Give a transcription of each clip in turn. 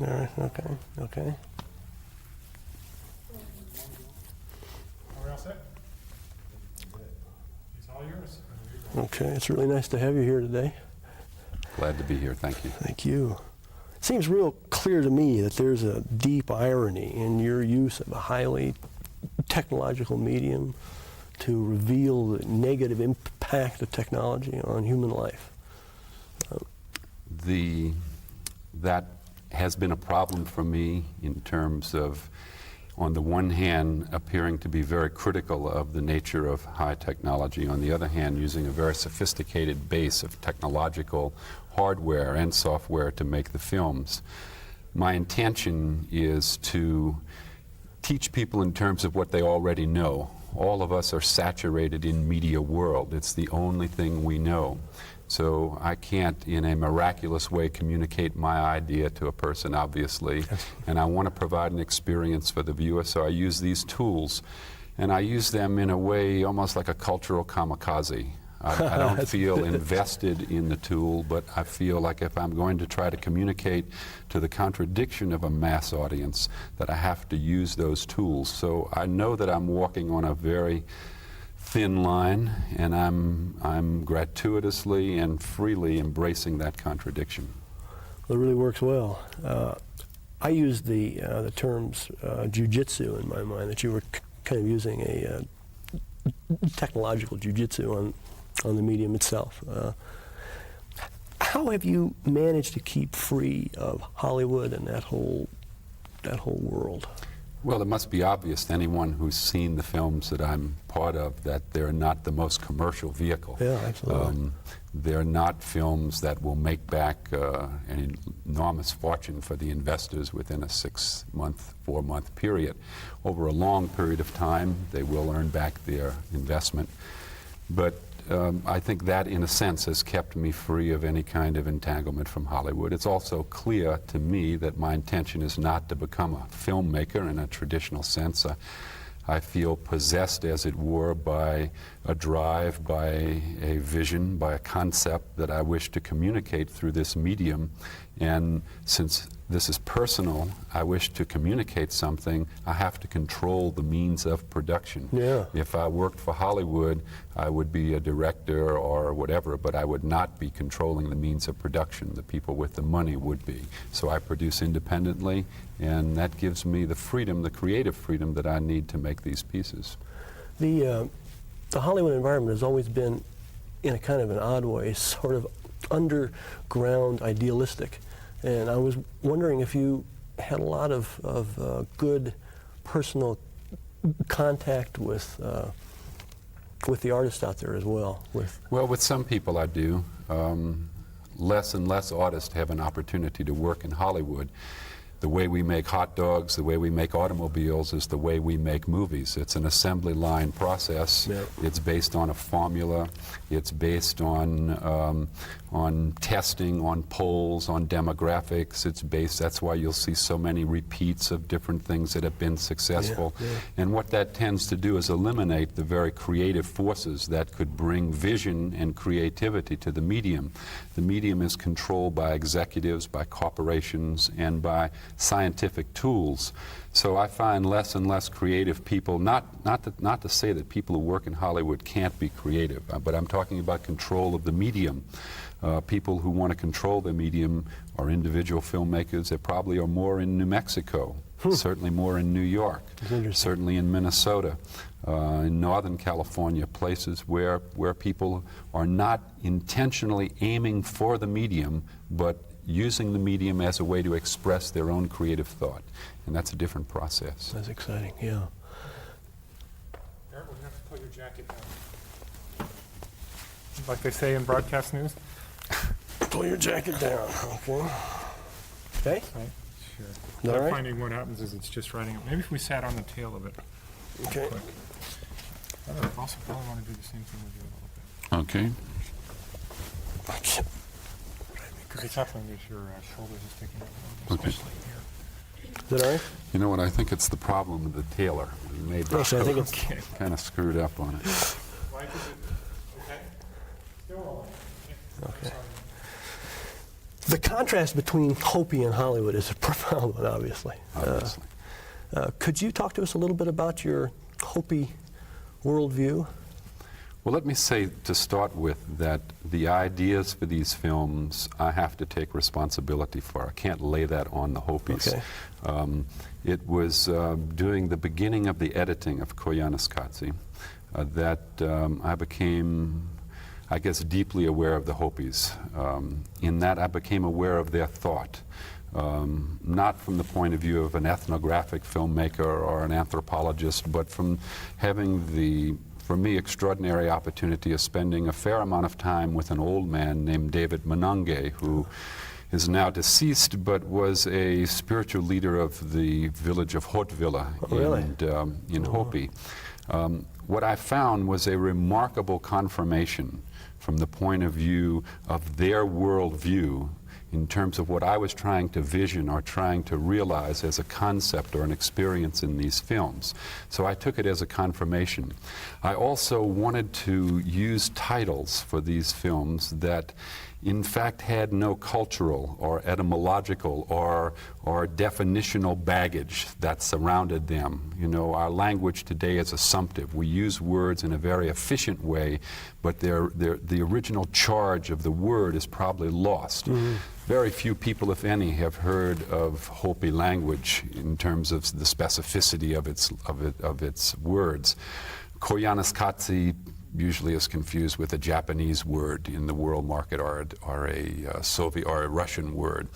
All right, okay, okay. Are we all set? It's all yours. Okay, it's really nice to have you here today. Glad to be here. Thank you. Thank you. It seems real clear to me that there's a deep irony in your use of a highly technological medium to reveal the negative impact of technology on human life. That has been a problem for me in terms of, on the one hand, appearing to be very critical of the nature of high technology, on the other hand, using a very sophisticated base of technological hardware and software to make the films. My intention is to teach people in terms of what they already know. All of us are saturated in media world. It's the only thing we know. So I can't, in a miraculous way, communicate my idea to a person, obviously. And I want to provide an experience for the viewer, so I use these tools. And I use them in a way almost like a cultural kamikaze. I don't feel invested in the tool, but I feel like if I'm going to try to communicate to the contradiction of a mass audience, that I have to use those tools. So I know that I'm walking on a very thin line, and I'm gratuitously and freely embracing that contradiction. Well, it really works well. I use the terms jujitsu in my mind, that you were kind of using a technological jujitsu on the medium itself. How have you managed to keep free of Hollywood and that whole world? Well, it must be obvious to anyone who's seen the films that I'm part of that they're not the most commercial vehicle. Yeah, absolutely. They're not films that will make back an enormous fortune for the investors within a 6-month, 4-month period. Over a long period of time, they will earn back their investment. But I think that, in a sense, has kept me free of any kind of entanglement from Hollywood. It's also clear to me that my intention is not to become a filmmaker in a traditional sense. I feel possessed, as it were, by a drive, by a vision, by a concept that I wish to communicate through this medium. And since this is personal, I wish to communicate something, I have to control the means of production. Yeah. If I worked for Hollywood, I would be a director or whatever, but I would not be controlling the means of production. The people with the money would be. So I produce independently, and that gives me the freedom, the creative freedom that I need to make these pieces. The Hollywood environment has always been, in a kind of an odd way, sort of underground idealistic. And I was wondering if you had a lot of good personal contact with the artists out there as well. Well, with some people I do. Less and less artists have an opportunity to work in Hollywood. The way we make hot dogs, the way we make automobiles is the way we make movies. It's an assembly line process. Yep. It's based on a formula. It's based on testing, on polls, on demographics. It's based, that's why you'll see so many repeats of different things that have been successful. Yeah, yeah. And what that tends to do is eliminate the very creative forces that could bring vision and creativity to the medium. The medium is controlled by executives, by corporations, and by scientific tools. So I find less and less creative people, not to say that people who work in Hollywood can't be creative, but I'm talking about control of the medium. People who want to control the medium are individual filmmakers. There probably are more in New Mexico, certainly more in New York, certainly in Minnesota, in Northern California, places where people are not intentionally aiming for the medium, but using the medium as a way to express their own creative thought. And that's a different process. That's exciting, yeah. Barrett, we're going to have to pull your jacket down. Like they say in broadcast news? Pull your jacket down, okay. Okay? Right? Sure. that all I'm right? finding what happens is it's just riding up. Maybe if we sat on the tail of it Okay. quick. I would also probably want to do the same thing with you a little bit. Okay. Because it's happening as your shoulders is sticking out, Okay. especially here. Is that all right? You know what, I think it's the problem with the tailor. We made Actually, I think it's Okay. kind of screwed up on it. Why is it, okay? Still rolling. Okay. The contrast between Hopi and Hollywood is a profound one, obviously. Obviously. Could you talk to us a little bit about your Hopi worldview? Well, let me say to start with that the ideas for these films I have to take responsibility for. I can't lay that on the Hopis. Okay. It was during the beginning of the editing of Koyaanisqatsi that I became, I guess, deeply aware of the Hopis. In that I became aware of their thought. Not from the point of view of an ethnographic filmmaker or an anthropologist, but from having the, for me, extraordinary opportunity of spending a fair amount of time with an old man named David Manange, who is now deceased, but was a spiritual leader of the village of Haute-Villa in Hopi. What I found was a remarkable confirmation from the point of view of their worldview in terms of what I was trying to vision or trying to realize as a concept or an experience in these films. So I took it as a confirmation. I also wanted to use titles for these films that in fact had no cultural or etymological or definitional baggage that surrounded them. You know, our language today is assumptive. We use words in a very efficient way, but the original charge of the word is probably lost. Mm-hmm. Very few people, if any, have heard of Hopi language in terms of the specificity of its words. Koyaanisqatsi usually is confused with a Japanese word in the world market or a Soviet or a Russian word.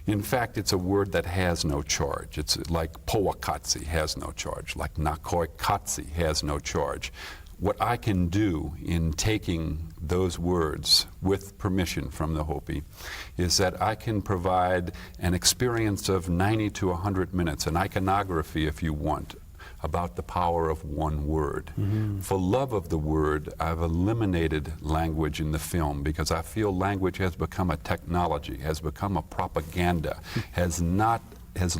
In fact, it's a word that has no charge. It's like Powakatsi has no charge, like Nakoikatsi has no charge. What I can do in taking those words with permission from the Hopi is that I can provide an experience of 90 to 100 minutes, an iconography if you want, about the power of one word. Mm-hmm. For love of the word, I've eliminated language in the film because I feel language has become a technology, has become a propaganda, has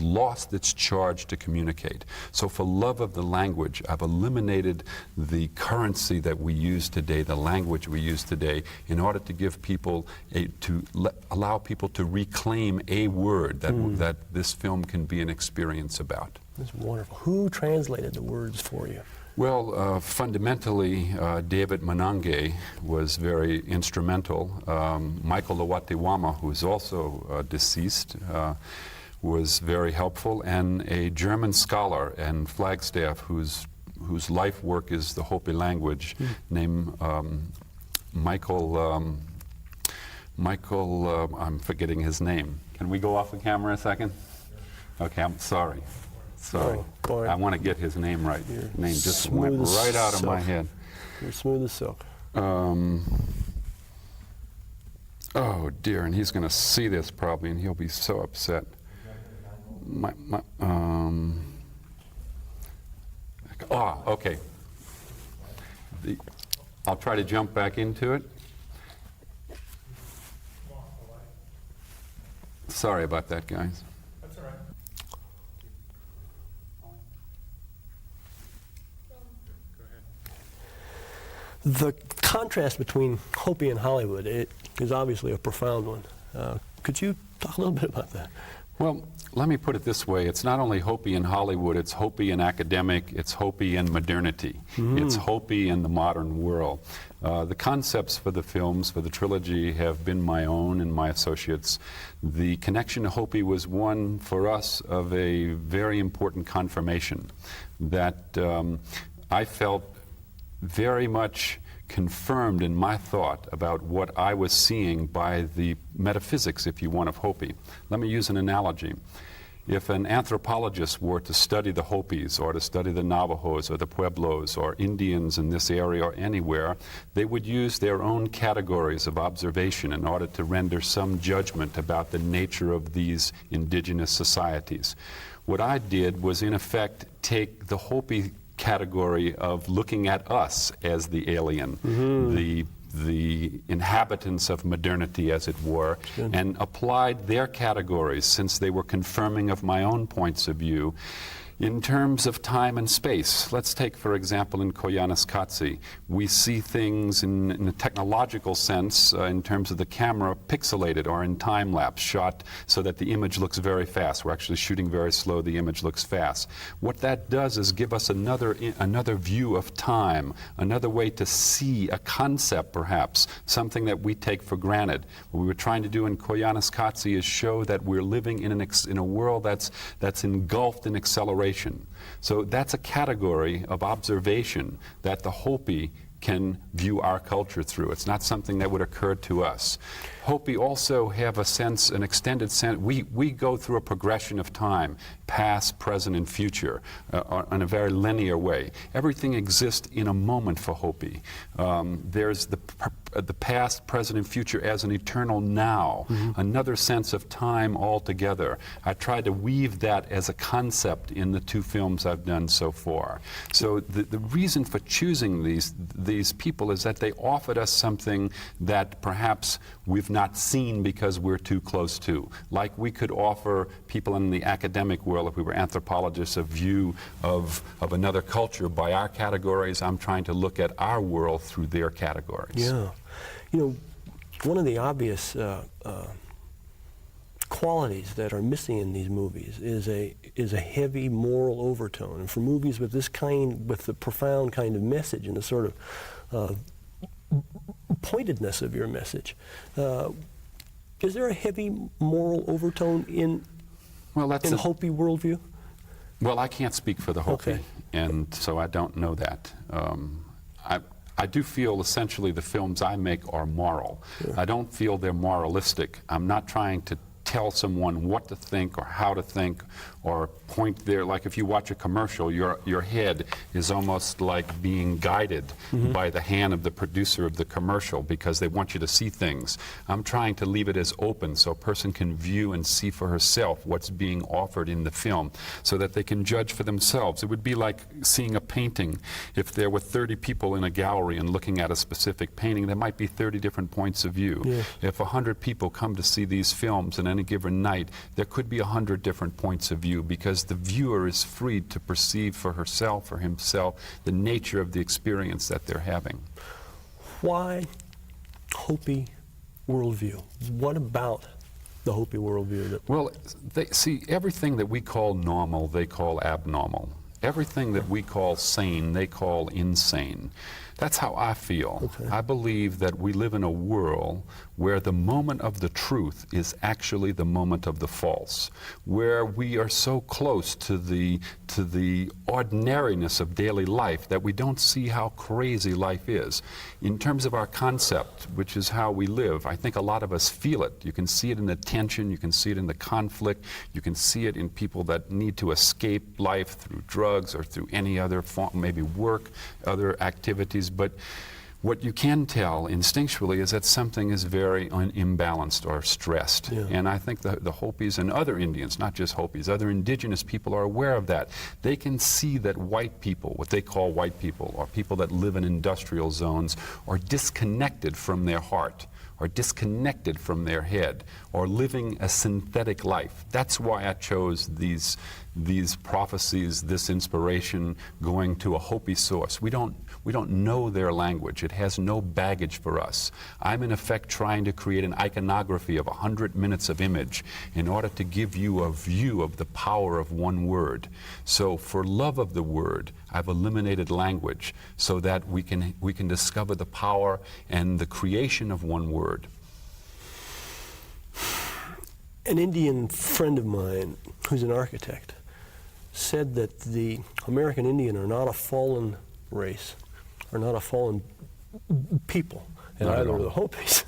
lost its charge to communicate. So for love of the language, I've eliminated the currency that we use today, the language we use today, in order to give people, allow people to reclaim a word that this film can be an experience about. That's wonderful. Who translated the words for you? Well, fundamentally, David Manange was very instrumental. Michael Lawatiwama, who is also deceased, was very helpful, and a German scholar and Flagstaff whose life work is the Hopi language, named Michael, I'm forgetting his name. Can we go off the camera a second? Okay, I'm sorry. Sorry. Oh, I want to get his name right. His name just went right out of my head. You're smooth as silk. Oh dear, and he's going to see this probably, and he'll be so upset. Okay. I'll try to jump back into it. Sorry about that, guys. That's all right. Go ahead. The contrast between Hopi and Hollywood, it is obviously a profound one. Could you talk a little bit about that? Well, let me put it this way. It's not only Hopi in Hollywood, it's Hopi in academic, it's Hopi in modernity. It's Hopi in the modern world. The concepts for the films, for the trilogy, have been my own and my associates. The connection to Hopi was one, for us, of a very important confirmation that I felt very much confirmed in my thought about what I was seeing by the metaphysics, if you want, of Hopi. Let me use an analogy. If an anthropologist were to study the Hopis or to study the Navajos or the Pueblos or Indians in this area or anywhere, they would use their own categories of observation in order to render some judgment about the nature of these indigenous societies. What I did was, in effect, take the Hopi category of looking at us as the alien, the inhabitants of modernity, as it were, and applied their categories, since they were confirming of my own points of view, In terms of time and space, let's take, for example, in Koyaanisqatsi, we see things in a technological sense, in terms of the camera, pixelated or in time-lapse, shot so that the image looks very fast. We're actually shooting very slow, the image looks fast. What that does is give us another view of time, another way to see a concept, perhaps, something that we take for granted. What we were trying to do in Koyaanisqatsi is show that we're living in a world that's engulfed in acceleration. So that's a category of observation that the Hopi can view our culture through. It's not something that would occur to us. Hopi also have a sense, an extended sense. We go through a progression of time, past, present, and future, in a very linear way. Everything exists in a moment for Hopi. There's the past, present, and future as an eternal now, another sense of time altogether. I tried to weave that as a concept in the 2 films I've done so far. So the reason for choosing these people is that they offered us something that perhaps we've not seen because we're too close to. Like we could offer people in the academic world, if we were anthropologists, a view of another culture by our categories. I'm trying to look at our world through their categories. Yeah. You know, one of the obvious qualities that are missing in these movies is a heavy moral overtone. And for movies with the profound kind of message and the sort of pointedness of your message, is there a heavy moral overtone in the Hopi worldview? Well, I can't speak for the Hopi, Okay. and so I don't know that. I do feel essentially the films I make are moral. Sure. I don't feel they're moralistic. I'm not trying to tell someone what to think or how to think or point there. Like if you watch a commercial, your head is almost like being guided by the hand of the producer of the commercial because they want you to see things. I'm trying to leave it as open so a person can view and see for herself what's being offered in the film so that they can judge for themselves. It would be like seeing a painting. If there were 30 people in a gallery and looking at a specific painting, there might be 30 different points of view. Yeah. If 100 people come to see these films in any given night, there could be 100 different points of view because the viewer is free to perceive for herself or himself the nature of the experience that they're having. Why Hopi worldview? What about the Hopi worldview? Well, they see everything that we call normal, they call abnormal. Everything that we call sane, they call insane. That's how I feel. Okay. I believe that we live in a world where the moment of the truth is actually the moment of the false, where we are so close to the ordinariness of daily life that we don't see how crazy life is. In terms of our concept, which is how we live, I think a lot of us feel it. You can see it in the tension, you can see it in the conflict, you can see it in people that need to escape life through drugs or through any other form, maybe work, other activities. But what you can tell instinctually is that something is very imbalanced or stressed. Yeah. And I think the Hopis and other Indians, not just Hopis, other indigenous people are aware of that. They can see that white people, what they call white people, or people that live in industrial zones, are disconnected from their heart, or disconnected from their head, or living a synthetic life. That's why I chose these prophecies, this inspiration, going to a Hopi source. We don't know their language. It has no baggage for us. I'm in effect trying to create an iconography of 100 minutes of image in order to give you a view of the power of one word. So for love of the word, I've eliminated language so that we can discover the power and the creation of one word. An Indian friend of mine who's an architect said that the American Indian are not a fallen race, are not a fallen people, and Not at either all. are the Hopis,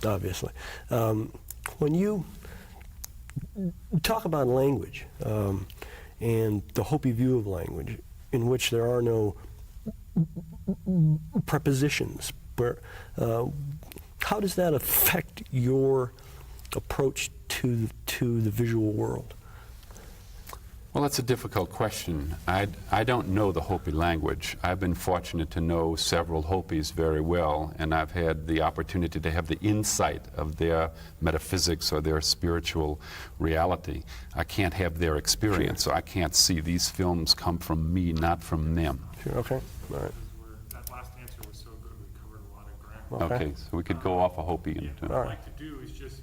obviously. When you talk about language and the Hopi view of language, in which there are no prepositions, how does that affect your approach to the visual world? Well, that's a difficult question. I don't know the Hopi language. I've been fortunate to know several Hopis very well, and I've had the opportunity to have the insight of their metaphysics or their spiritual reality. I can't have their experience, so I can't see. These films come from me, not from them. Sure, okay, all right. That last answer was so good, we covered a lot of ground. Okay, so we could go off a Hopi. Yeah, into- what All I'd right. like to do is just,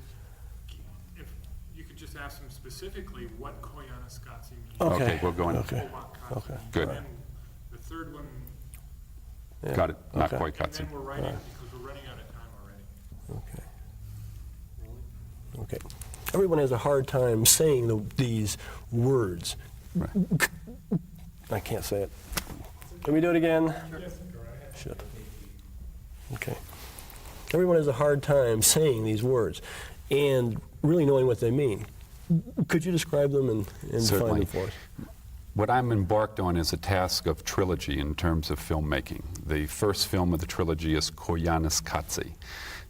if you could just ask them specifically what Koyaanisqatsi means. Okay, we'll go in. Okay. Owatqatsi. Okay. Good. And then the third one, Yeah. Got it, not Okay. and Koikatsi. then we're writing, because we're running out of time already. Okay. Okay. Everyone has a hard time saying these words. Right. I can't say it. Can we do it again? Yes, go right ahead. Shit. Okay. Everyone has a hard time saying these words and really knowing what they mean. Could you describe them and define Certainly. them for us? What I'm embarked on is a task of trilogy in terms of filmmaking. The first film of the trilogy is Koyaanisqatsi.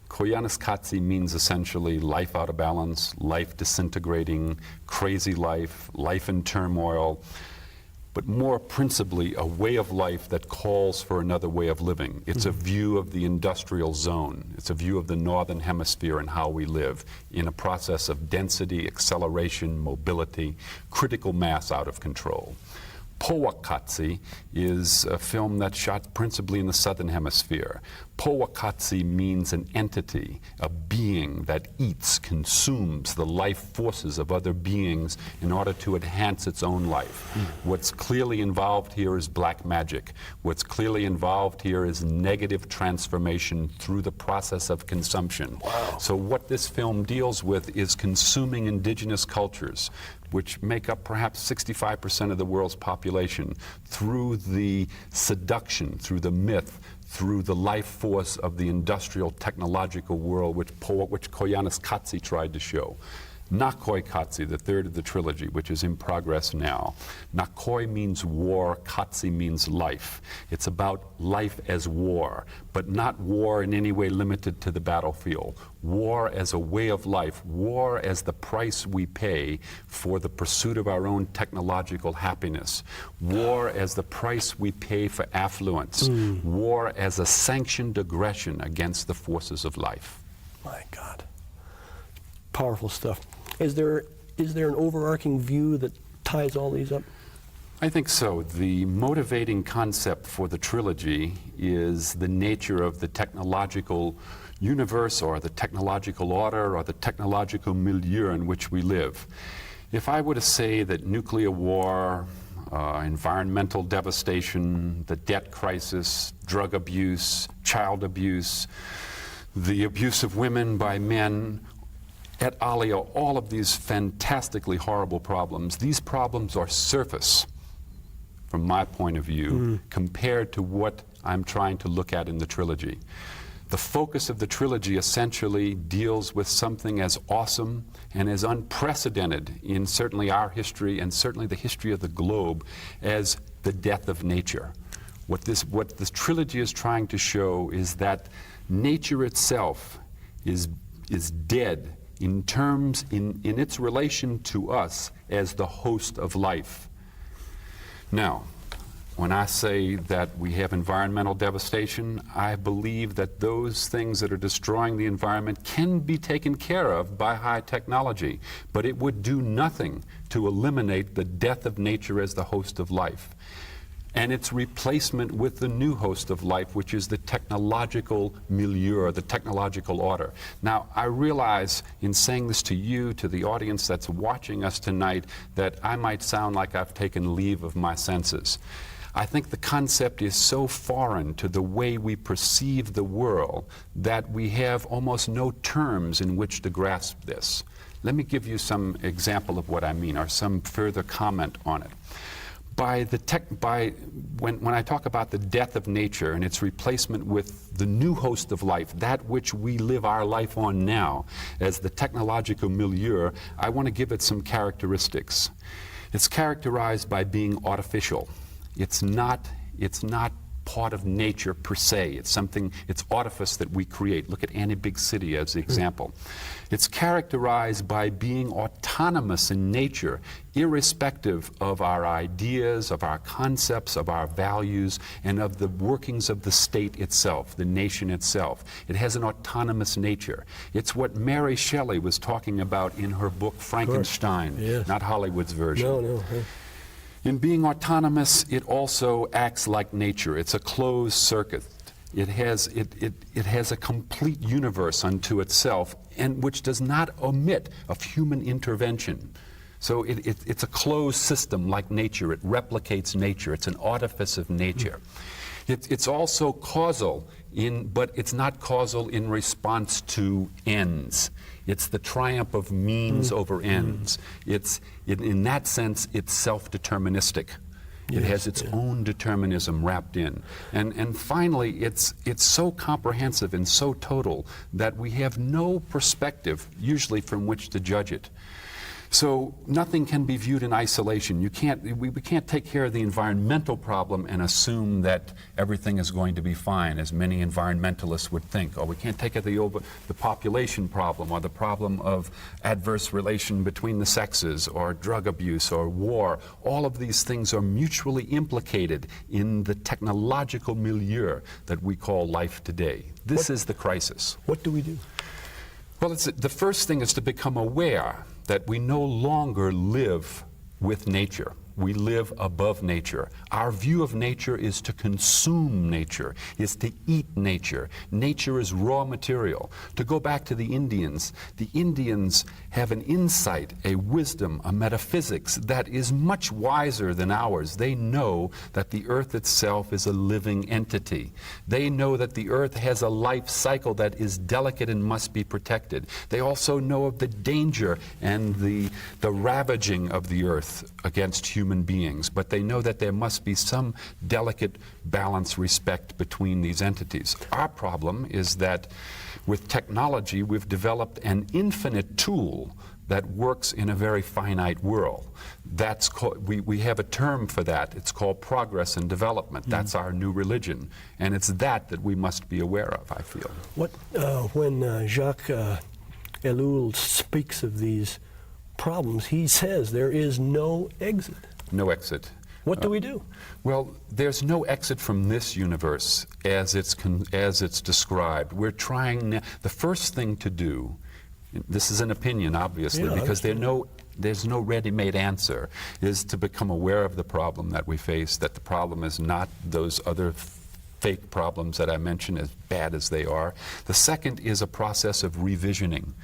Koyaanisqatsi means essentially life out of balance, life disintegrating, crazy life, life in turmoil, but more principally a way of life that calls for another way of living. It's a view of the industrial zone. It's a view of the northern hemisphere and how we live in a process of density, acceleration, mobility, critical mass out of control. Powakatsi is a film that's shot principally in the southern hemisphere. Powakatsi means an entity, a being that eats, consumes the life forces of other beings in order to enhance its own life. What's clearly involved here is black magic. What's clearly involved here is negative transformation through the process of consumption. Wow. So what this film deals with is consuming indigenous cultures, which make up perhaps 65% of the world's population, through the seduction, through the myth, through the life force of the industrial technological world, which Koyaanisqatsi tried to show. Nakoikatsi, the third of the trilogy, which is in progress now. Nakoi means war, Katsi means life. It's about life as war, but not war in any way limited to the battlefield. War as a way of life, war as the price we pay for the pursuit of our own technological happiness, war as the price we pay for affluence, war as a sanctioned aggression against the forces of life. My God. Powerful stuff. Is there an overarching view that ties all these up? I think so. The motivating concept for the trilogy is the nature of the technological universe or the technological order or the technological milieu in which we live. If I were to say that nuclear war, environmental devastation, the debt crisis, drug abuse, child abuse, the abuse of women by men, et alia, all of these fantastically horrible problems, these problems are surface, from my point of view, compared to what I'm trying to look at in the trilogy. The focus of the trilogy essentially deals with something as awesome and as unprecedented in certainly our history and certainly the history of the globe as the death of nature. What this trilogy is trying to show is that nature itself is dead in its relation to us as the host of life. Now, when I say that we have environmental devastation, I believe that those things that are destroying the environment can be taken care of by high technology, but it would do nothing to eliminate the death of nature as the host of life and its replacement with the new host of life, which is the technological milieu, the technological order. Now, I realize in saying this to you, to the audience that's watching us tonight, that I might sound like I've taken leave of my senses. I think the concept is so foreign to the way we perceive the world that we have almost no terms in which to grasp this. Let me give you some example of what I mean, or some further comment on it. When I talk about the death of nature and its replacement with the new host of life, that which we live our life on now as the technological milieu, I want to give it some characteristics. It's characterized by being artificial. It's not part of nature per se. It's something, it's artifice that we create. Look at Any Big City as the example. It's characterized by being autonomous in nature, irrespective of our ideas, of our concepts, of our values, and of the workings of the state itself, the nation itself. It has an autonomous nature. It's what Mary Shelley was talking about in her book Frankenstein, Yes. not Hollywood's version. No. In being autonomous, it also acts like nature. It's a closed circuit. It has a complete universe unto itself, and which does not omit of human intervention. So it's a closed system like nature. It replicates nature. It's an artifice of nature. It's also causal, but it's not causal in response to ends. It's the triumph of means over ends. In that sense, it's self-deterministic. It has its own determinism wrapped in. And finally, it's so comprehensive and so total that we have no perspective, usually, from which to judge it. So nothing can be viewed in isolation. We can't take care of the environmental problem and assume that everything is going to be fine, as many environmentalists would think. Or we can't take the population problem, or the problem of adverse relation between the sexes, or drug abuse, or war. All of these things are mutually implicated in the technological milieu that we call life today. This is the crisis. What do we do? Well, the first thing is to become aware that we no longer live with nature. We live above nature. Our view of nature is to consume nature, is to eat nature. Nature is raw material. To go back to the Indians have an insight, a wisdom, a metaphysics that is much wiser than ours. They know that the earth itself is a living entity. They know that the earth has a life cycle that is delicate and must be protected. They also know of the danger and the ravaging of the earth against human beings, but they know that there must be some delicate balance, respect between these entities. Our problem is that with technology, we've developed an infinite tool that works in a very finite world. That's we have a term for that. It's called progress and development. That's our new religion, and it's that we must be aware of, I feel. When Jacques Ellul speaks of these problems, he says there is no exit. No exit. What do we do? Well, there's no exit from this universe as it's described. We're trying the first thing to do. This is an opinion, obviously, because there's no ready-made answer. Is to become aware of the problem that we face. That the problem is not those other fake problems that I mentioned, as bad as they are. The second is a process of revisioning.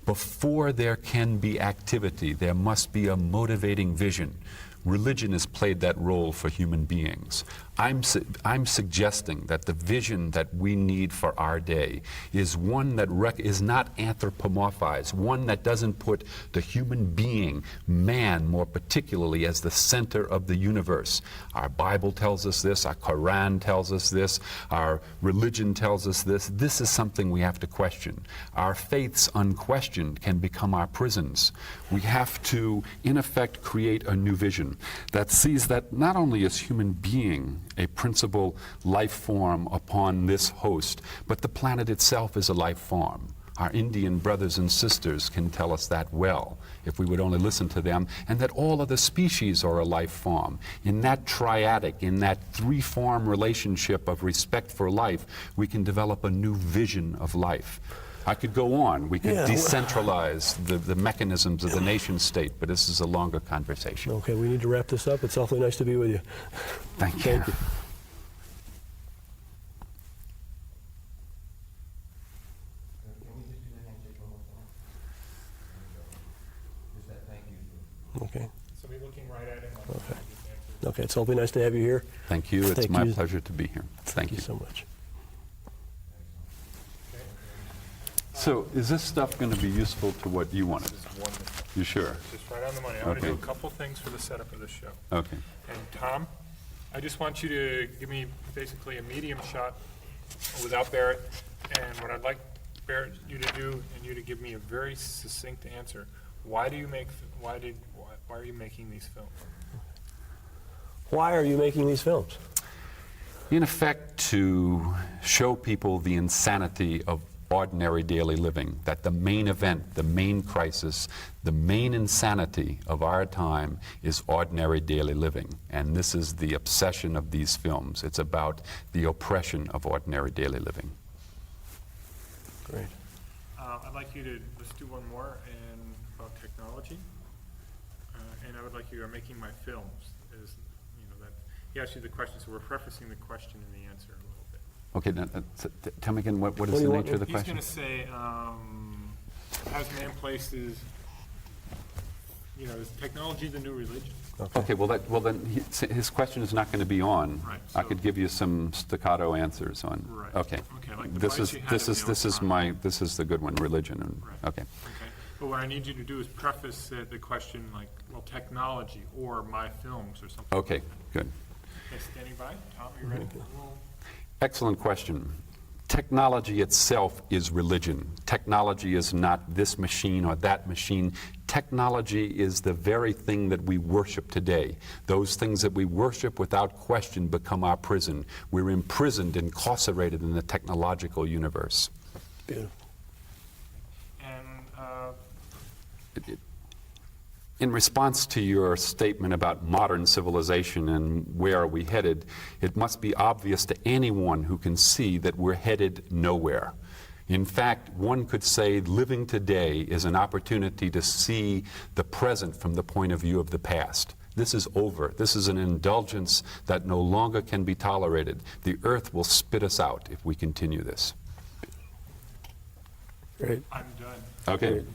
Before there can be activity, there must be a motivating vision. Religion has played that role for human beings. I'm suggesting that the vision that we need for our day is one that is not anthropomorphized, one that doesn't put the human being, man more particularly, as the center of the universe. Our Bible tells us this, our Quran tells us this, our religion tells us this. This is something we have to question. Our faiths unquestioned can become our prisons. We have to, in effect, create a new vision that sees that not only is human being a principal life form upon this host, but the planet itself is a life form. Our Indian brothers and sisters can tell us that well, if we would only listen to them, and that all of the species are a life form. In that triadic, in that three-form relationship of respect for life, we can develop a new vision of life. I could go on. We could decentralize the mechanisms of the nation state, but this is a longer conversation. Okay, we need to wrap this up. It's awfully nice to be with you. Thank you. Thank you. Okay. So be looking right at him. Okay, it's awfully nice to have you here. Thank you. It's my pleasure to be here. Thank you so much. So, is this stuff going to be useful to what you wanted? This is wonderful. You sure? Just right on the money. I want to do a couple things for the setup of the show. Okay. And Tom, I just want you to give me basically a medium shot without Barrett. And what I'd like Barrett you to do, and you to give me a very succinct answer. Why are you making these films? Why are you making these films? in effect, to show people the insanity of ordinary daily living, that the main event, the main crisis, the main insanity of our time is ordinary daily living. And this is the obsession of these films. It's about the oppression of ordinary daily living. Great. I'd like you to, let's do one more and about technology. And I would like you to making my films. Is, you know, that he asked you the question, so we're prefacing the question and the answer a little bit. Okay, now, tell me again, what is do you the want? nature of the He's question? going to say, has man places, you know, is technology the new religion? Okay, well, then his question is not going to be on. Right, I so- could give you some staccato answers on. Right. Okay. Okay, like the This bites is you had this in is the this is open my this is the good one, religion. And, Right. Okay. Okay, but what I need you to do is preface the question like, well, technology or my films or something. Okay. Good. Okay, standing by. Tom, you ready? Excellent question. Technology itself is religion. Technology is not this machine or that machine. Technology is the very thing that we worship today. Those things that we worship without question become our prison. We're imprisoned, incarcerated in the technological universe. Beautiful. And In response to your statement about modern civilization and where are we headed, it must be obvious to anyone who can see that we're headed nowhere. In fact, one could say living today is an opportunity to see the present from the point of view of the past. This is over. This is an indulgence that no longer can be tolerated. The earth will spit us out if we continue this. Great. I'm done. Okay. Great.